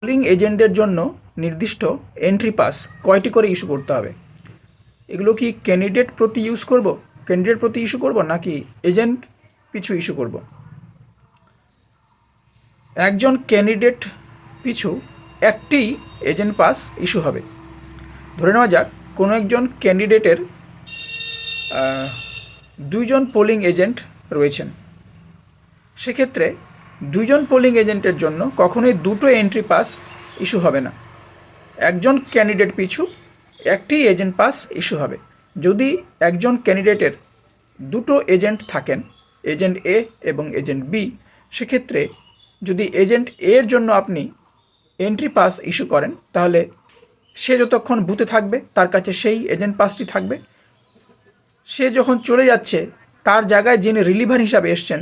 Polling এজেন্টদের জন্য নির্দিষ্ট এন্ট্রি পাস কয়টি করে ইস্যু করতে হবে? এগুলো কি ক্যান্ডিডেট প্রতি ইস্যু করব নাকি এজেন্ট পিছু ইস্যু করব? একজন ক্যান্ডিডেট পিছু একটি এজেন্ট পাস ইস্যু হবে। ধরে নেওয়া যাক কোনো একজন ক্যান্ডিডেটের দুইজন পোলিং এজেন্ট রয়েছেন। সেক্ষেত্রে দুইজন পোলিং এজেন্টের জন্য কখনোই দুটো এন্ট্রি পাস ইস্যু হবে না। একজন ক্যান্ডিডেট পিছু একটি এজেন্ট পাস ইস্যু হবে। যদি একজন ক্যান্ডিডেটের দুটো এজেন্ট থাকেন, এজেন্ট এ এবং এজেন্ট বি, সেক্ষেত্রে যদি এজেন্ট এর জন্য আপনি এন্ট্রি পাস ইস্যু করেন তাহলে সে যতক্ষণ বুথে থাকবে তার কাছে সেই এজেন্ট পাসটি থাকবে। সে যখন চলে যাচ্ছে তার জায়গায় যিনি রিলিভার হিসাবে এসছেন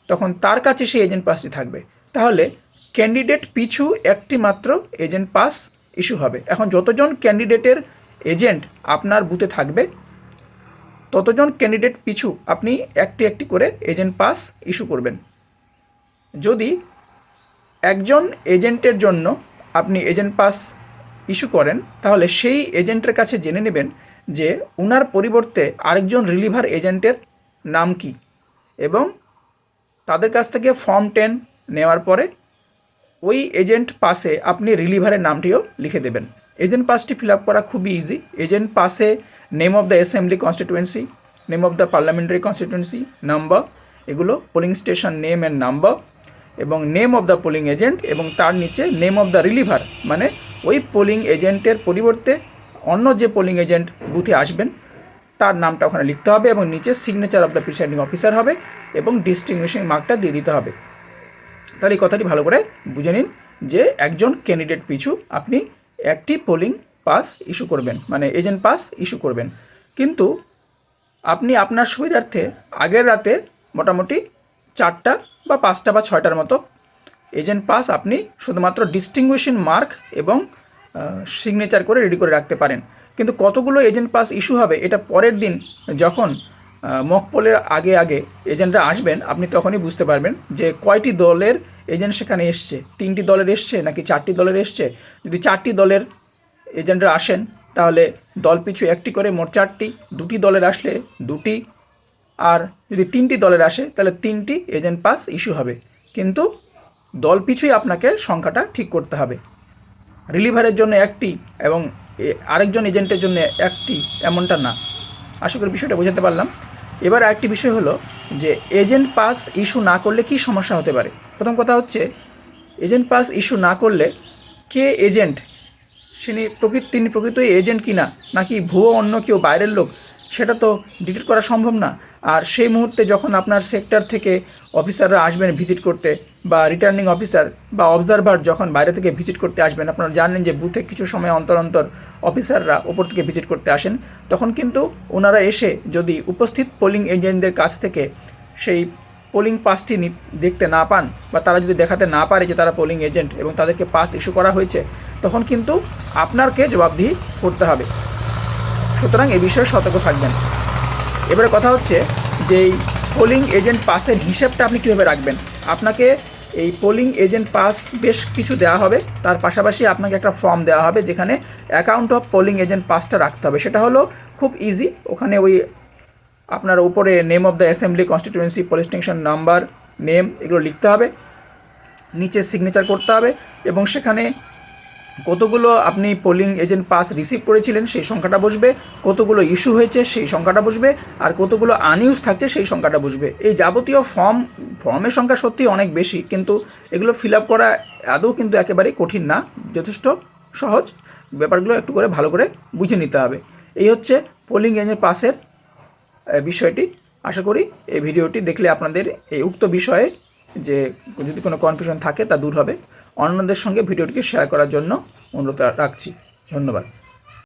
তখন তার কাছে সেই এজেন্ট পাসটি থাকবে। তাহলে ক্যান্ডিডেট পিছু একটি মাত্র এজেন্ট পাস ইস্যু হবে। এখন যতজন ক্যান্ডিডেটের এজেন্ট আপনার বুথে থাকবে ততজন ক্যান্ডিডেট পিছু আপনি একটি একটি করে এজেন্ট পাস ইস্যু করবেন। যদি একজন এজেন্টের জন্য আপনি এজেন্ট পাস ইস্যু করেন তাহলে সেই এজেন্টের কাছে জেনে নেবেন যে উনার পরিবর্তে আরেকজন রিলিভার এজেন্টের নাম কি, এবং তাদের কাছ থেকে ফর্ম 10 নেওয়ার পরে ওই এজেন্ট পাসে আপনি রিলিভারের নামটিও লিখে দেবেন। এজেন্ট পাসটি ফিল আপ করা খুবই ইজি। এজেন্ট পাসে name of the assembly constituency, name of the parliamentary constituency, number, এগুলো polling station name and number, এবং name of the polling agent, এবং তার নিচে নেম অফ দ্য রিলিভার, মানে ওই পোলিং এজেন্টের পরিবর্তে অন্য যে পোলিং এজেন্ট বুথে আসবেন তার নামটা ওখানে লিখতে হবে, এবং নিচে signature of the presiding officer হবে এবং ডিস্টিংগুইশিং মার্কটা দিয়ে দিতে হবে। তাহলে এই কথাটি ভালো করে বুঝে নিন যে একজন ক্যান্ডিডেট পিছু আপনি একটি পোলিং পাস ইস্যু করবেন, মানে এজেন্ট পাস ইস্যু করবেন। কিন্তু আপনি আপনার সুবিধার্থে আগের রাতে মোটামুটি 4টা বা 5টা বা 6টার মতো এজেন্ট পাস আপনি শুধুমাত্র ডিস্টিংগুইশিং মার্ক এবং সিগনেচার করে রেডি করে রাখতে পারেন। কিন্তু কতগুলো এজেন্ট পাস ইস্যু হবে এটা পরের দিন যখন মক পোলের আগে এজেন্টরা আসবেন আপনি তখনই বুঝতে পারবেন যে কয়টি দলের এজেন্ট সেখানে এসছে, 3টি দলের এসছে নাকি 4টি দলের এসছে। যদি 4টি দলের এজেন্টরা আসেন তাহলে দল পিছু একটি করে মোট 4টি, 2টি দলের আসলে 2টি, আর যদি 3টি দলের আসে তাহলে 3টি এজেন্ট পাস ইস্যু হবে। কিন্তু দল পিছুই আপনাকে সংখ্যাটা ঠিক করতে হবে। রিলিভারের জন্য একটি এবং আরেকজন এজেন্টের জন্য একটি এমনটা না। আশা করি বিষয়টা বোঝাতে পারলাম। এবার আরেকটি বিষয় হলো যে এজেন্ট পাস ইস্যু না করলে কী সমস্যা হতে পারে। প্রথম কথা হচ্ছে এজেন্ট পাস ইস্যু না করলে কে এজেন্ট তিনি প্রকৃতই এজেন্ট কিনা নাকি ভুয়ো অন্য কেউ বাইরের লোক সেটা তো ডিটেক্ট করা সম্ভব না। আর সেই মুহূর্তে যখন আপনার সেক্টর থেকে অফিসাররা আসবেন ভিজিট করতে, বা রিটার্নিং অফিসার বা অবজারভার যখন বাইরে থেকে ভিজিট করতে আসবেন, আপনারা জানেন যে বুথে কিছু সময় অন্তর অন্তর অফিসাররা ওপর থেকে ভিজিট করতে আসেন, তখন কিন্তু ওনারা এসে যদি উপস্থিত পোলিং এজেন্টদের কাছ থেকে সেই পোলিং পাসটি দেখতে না পান বা তারা যদি দেখাতে না পারে যে তারা পোলিং এজেন্ট এবং তাদেরকে পাস ইস্যু করা হয়েছে, তখন কিন্তু আপনাকে জবাবদিহি করতে হবে। সুতরাং এ বিষয়ে সতর্ক থাকবেন। এবারে কথা হচ্ছে যে এই পোলিং এজেন্ট পাসের হিসেবটা আপনি কীভাবে রাখবেন। আপনাকে এই পোলিং এজেন্ট পাস বেশ কিছু দেওয়া হবে, তার পাশাপাশি আপনাকে একটা ফর্ম দেওয়া হবে যেখানে অ্যাকাউন্ট অফ পোলিং এজেন্ট পাসটা রাখতে হবে। সেটা হলো খুব ইজি। ওখানে ওই আপনার উপরে name of the assembly constituency, polling station number, name, এগুলো লিখতে হবে, নিচে সিগনেচার করতে হবে, এবং সেখানে কতগুলো আপনি পোলিং এজেন্ট পাস রিসিভ করেছিলেন সেই সংখ্যাটা বসবে, কতগুলো ইস্যু হয়েছে সেই সংখ্যাটা বসবে, আর কতগুলো আনইউজ থাকছে সেই সংখ্যাটা বসবে। এই যাবতীয় ফর্মের সংখ্যা সত্যি অনেক বেশি, কিন্তু এগুলো ফিল আপ করা আদৌ কিন্তু একেবারেই কঠিন না, যথেষ্ট সহজ। ব্যাপারগুলো একটু করে ভালো করে বুঝে নিতে হবে। এই হচ্ছে পোলিং এজেন্ট পাসের বিষয়টি। আশা করি এই ভিডিওটি দেখলে আপনাদের এই উক্ত বিষয়ে যে যদি কোনো কনফিউশন থাকে তা দূর হবে। অন্যদের সঙ্গে ভিডিওটিকে শেয়ার করার জন্য অনুরোধ রাখছি। ধন্যবাদ।